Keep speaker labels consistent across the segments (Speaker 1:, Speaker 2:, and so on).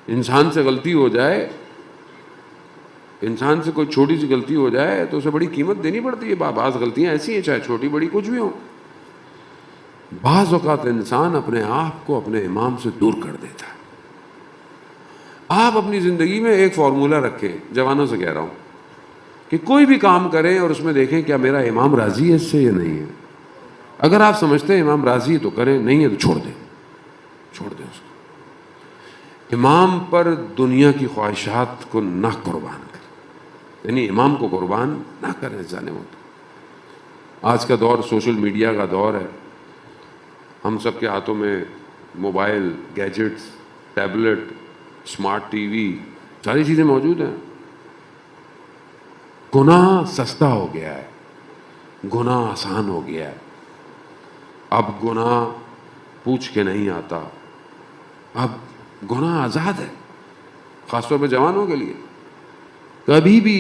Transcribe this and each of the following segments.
Speaker 1: انسان سے غلطی ہو جائے، انسان سے کوئی چھوٹی سی غلطی ہو جائے تو اسے بڑی قیمت دینی پڑتی ہے. بعض غلطیاں ایسی ہیں چاہے چھوٹی بڑی کچھ بھی ہوں. بعض اوقات انسان اپنے آپ کو اپنے امام سے دور کر دیتا ہے. آپ اپنی زندگی میں ایک فارمولہ رکھیں، جوانوں سے کہہ رہا ہوں کہ کوئی بھی کام کریں اور اس میں دیکھیں کیا میرا امام راضی ہے اس سے یا نہیں ہے. اگر آپ سمجھتے ہیں امام راضی ہے تو کریں، نہیں ہے تو چھوڑ دیں اس کو. امام پر دنیا کی خواہشات کو نہ قربان کریں، یعنی امام کو قربان نہ کریں. ظالم ہوتا آج کا دور سوشل میڈیا کا دور ہے. ہم سب کے ہاتھوں میں mobile, gadgets, tablet, smart T V, ساری چیزیں موجود ہیں. گناہ سستا ہو گیا ہے، گناہ آسان ہو گیا ہے. اب گناہ پوچھ کے نہیں آتا، اب گناہ آزاد ہے، خاص طور پہ جوانوں کے لیے. کبھی بھی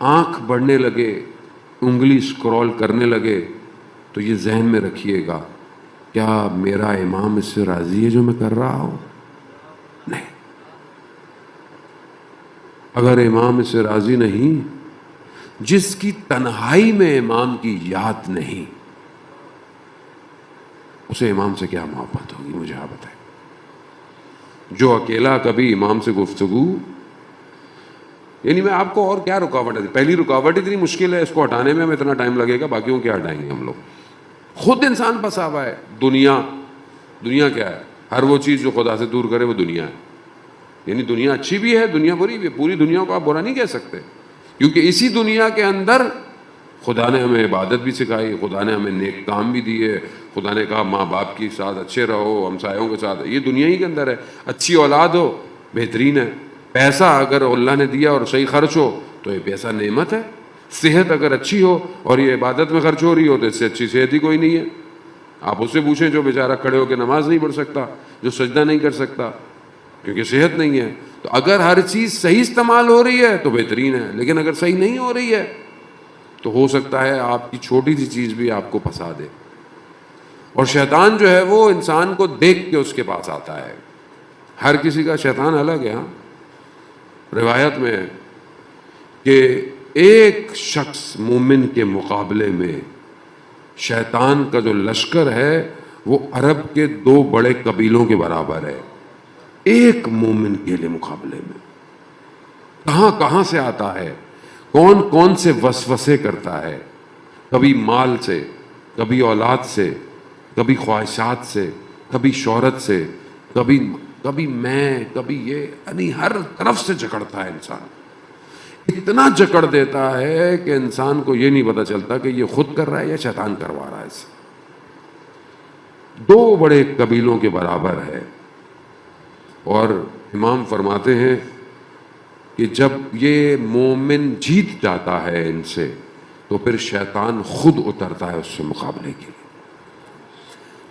Speaker 1: آنکھ بڑھنے لگے، انگلی سکرول کرنے لگے تو یہ ذہن میں رکھیے گا، کیا میرا امام اس سے راضی ہے جو میں کر رہا ہوں؟ نہیں. اگر امام اس سے راضی نہیں، جس کی تنہائی میں امام کی یاد نہیں، اسے امام سے کیا محبت ہوگی؟ مجھے آپ بتائیں. جو اکیلا کبھی امام سے گفتگو، یعنی میں آپ کو اور کیا رکاوٹ ہے؟ پہلی رکاوٹ اتنی مشکل ہے، اس کو ہٹانے میں ہمیں اتنا ٹائم لگے گا، باقیوں کیا ہٹائیں گے ہم لوگ. خود انسان پھنسا ہوا ہے. دنیا کیا ہے؟ ہر وہ چیز جو خدا سے دور کرے وہ دنیا ہے. یعنی دنیا اچھی بھی ہے، دنیا بری بھی ہے. پوری دنیا کو آپ برا نہیں کہہ سکتے، کیونکہ اسی دنیا کے اندر خدا نے ہمیں عبادت بھی سکھائی، خدا نے ہمیں نیک کام بھی دیے. خدا نے کہا ماں باپ کے ساتھ اچھے رہو، ہمسایوں کے ساتھ. یہ دنیا ہی کے اندر ہے. اچھی اولاد ہو بہترین ہے. پیسہ اگر اللہ نے دیا اور صحیح خرچ ہو تو یہ پیسہ نعمت ہے. صحت اگر اچھی ہو اور یہ عبادت میں خرچ ہو رہی ہو تو اس سے اچھی صحت ہی کوئی نہیں ہے. آپ اس سے پوچھیں جو بیچارہ کھڑے ہو کے نماز نہیں پڑھ سکتا، جو سجدہ نہیں کر سکتا کیونکہ صحت نہیں ہے. تو اگر ہر چیز صحیح استعمال ہو رہی ہے تو بہترین ہے، لیکن اگر صحیح نہیں ہو رہی ہے تو ہو سکتا ہے آپ کی چھوٹی سی چیز بھی آپ کو پھنسا دے. اور شیطان جو ہے وہ انسان کو دیکھ کے اس کے پاس آتا ہے. ہر کسی کا شیطان الگ ہے. روایت میں ہے کہ ایک شخص مومن کے مقابلے میں شیطان کا جو لشکر ہے وہ عرب کے 2 بڑے قبیلوں کے برابر ہے. ایک مومن کے لیے مقابلے میں کہاں سے آتا ہے، کون سے وسوسے کرتا ہے، کبھی مال سے، کبھی اولاد سے، کبھی خواہشات سے، کبھی شہرت سے، کبھی یہ، یعنی ہر طرف سے جکڑتا ہے. انسان اتنا جکڑ دیتا ہے کہ انسان کو یہ نہیں پتا چلتا کہ یہ خود کر رہا ہے یا شیطان کروا رہا ہے اسے. 2 بڑے قبیلوں کے برابر ہے. اور امام فرماتے ہیں کہ جب یہ مومن جیت جاتا ہے ان سے تو پھر شیطان خود اترتا ہے اس سے مقابلے کے لیے.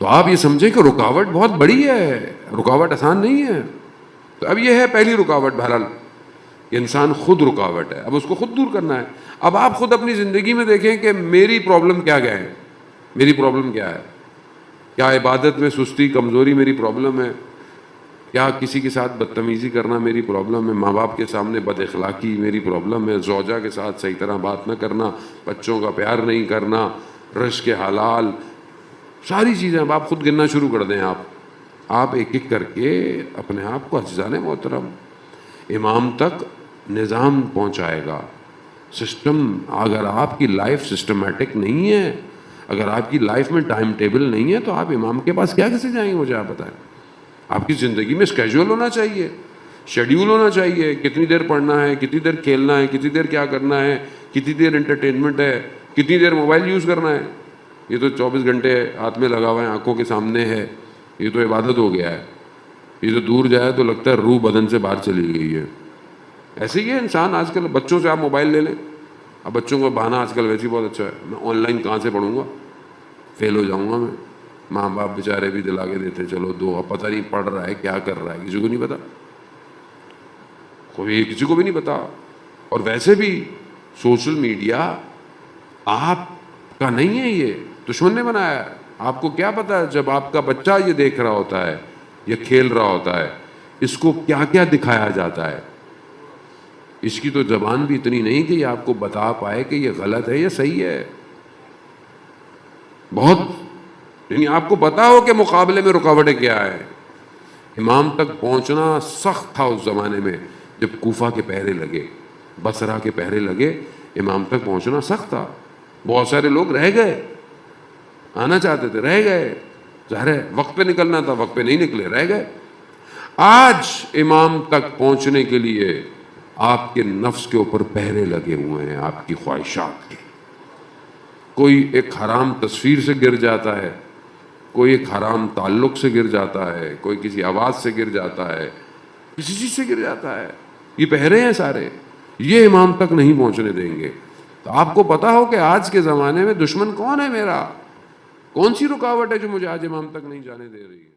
Speaker 1: تو آپ یہ سمجھیں کہ رکاوٹ بہت بڑی ہے، رکاوٹ آسان نہیں ہے. تو اب یہ ہے پہلی رکاوٹ. بہرحال کہ انسان خود رکاوٹ ہے، اب اس کو خود دور کرنا ہے. اب آپ خود اپنی زندگی میں دیکھیں کہ میری پرابلم کیا ہے. میری پرابلم کیا ہے؟ کیا عبادت میں سستی، کمزوری میری پرابلم ہے؟ کیا کسی کے ساتھ بدتمیزی کرنا میری پرابلم ہے؟ ماں باپ کے سامنے بد اخلاقی میری پرابلم ہے؟ زوجہ کے ساتھ صحیح طرح بات نہ کرنا، بچوں کا پیار نہیں کرنا، رزق حلال، ساری چیزیں. اب آپ خود گننا شروع کر دیں. آپ ایک ایک کر کے اپنے آپ کو عزیزان محترم امام تک نظام پہنچائے گا. سسٹم، اگر آپ کی لائف سسٹمیٹک نہیں ہے، اگر آپ کی لائف میں ٹائم ٹیبل نہیں ہے تو آپ امام کے پاس کیا کیسے جائیں گے؟ مجھے آپ بتائیں. آپ کی زندگی میں اسکیجول ہونا چاہیے، شیڈیول ہونا چاہیے. کتنی دیر پڑھنا ہے، کتنی دیر کھیلنا ہے، کتنی دیر کیا کرنا ہے، کتنی دیر انٹرٹینمنٹ ہے، کتنی دیر موبائل یوز کرنا ہے. یہ تو 24 گھنٹے ہاتھ میں لگا ہوا ہے، آنکھوں کے سامنے ہے. یہ تو عبادت ہو گیا ہے. یہ تو دور جائے تو لگتا ہے روح بدن سے باہر چلی گئی ہے. ایسے ہی ہے انسان. آج کل بچوں سے آپ موبائل لے لیں. اب بچوں کا بہانہ آج کل ویسے ہی بہت اچھا ہے، میں آن لائن کہاں سے پڑھوں گا، فیل ہو جاؤں گا میں. ماں باپ بیچارے بھی دلا کے دیتے چلو 2، اب پتہ نہیں پڑھ رہا ہے کیا کر رہا ہے، کسی کو نہیں پتا، کسی کو بھی نہیں پتا. اور ویسے بھی سوشل میڈیا آپ کا نہیں ہے، یہ دشمن نے بنایا ہے. آپ کو کیا پتا جب آپ کا بچہ یہ دیکھ رہا ہوتا ہے یا کھیل رہا ہوتا ہے اس کو کیا کیا دکھایا جاتا ہے. اس کی تو زبان بھی اتنی نہیں کہ یہ آپ کو بتا پائے کہ یہ غلط ہے یا صحیح ہے. بہت یعنی آپ کو پتا ہو کہ مقابلے میں رکاوٹیں کیا ہے. امام تک پہنچنا سخت تھا اس زمانے میں. جب کوفہ کے پہرے لگے، بصرہ کے پہرے لگے، امام تک پہنچنا سخت تھا. بہت سارے لوگ رہ گئے، آنا چاہتے تھے، رہ گئے. ظاہر ہے وقت پہ نکلنا تھا، وقت پہ نہیں نکلے، رہ گئے. آج امام تک پہنچنے کے لیے آپ کے نفس کے اوپر پہرے لگے ہوئے ہیں، آپ کی خواہشات کے. کوئی ایک حرام تصویر سے گر جاتا ہے، کوئی ایک حرام تعلق سے گر جاتا ہے، کوئی کسی آواز سے گر جاتا ہے، کسی چیز سے گر جاتا ہے. یہ پہرے ہیں سارے، یہ امام تک نہیں پہنچنے دیں گے. تو آپ کو پتا ہو کہ آج کے زمانے میں دشمن کون ہے میرا، کون سی رکاوٹ ہے جو مجھے آج امام تک نہیں جانے دے رہی ہے.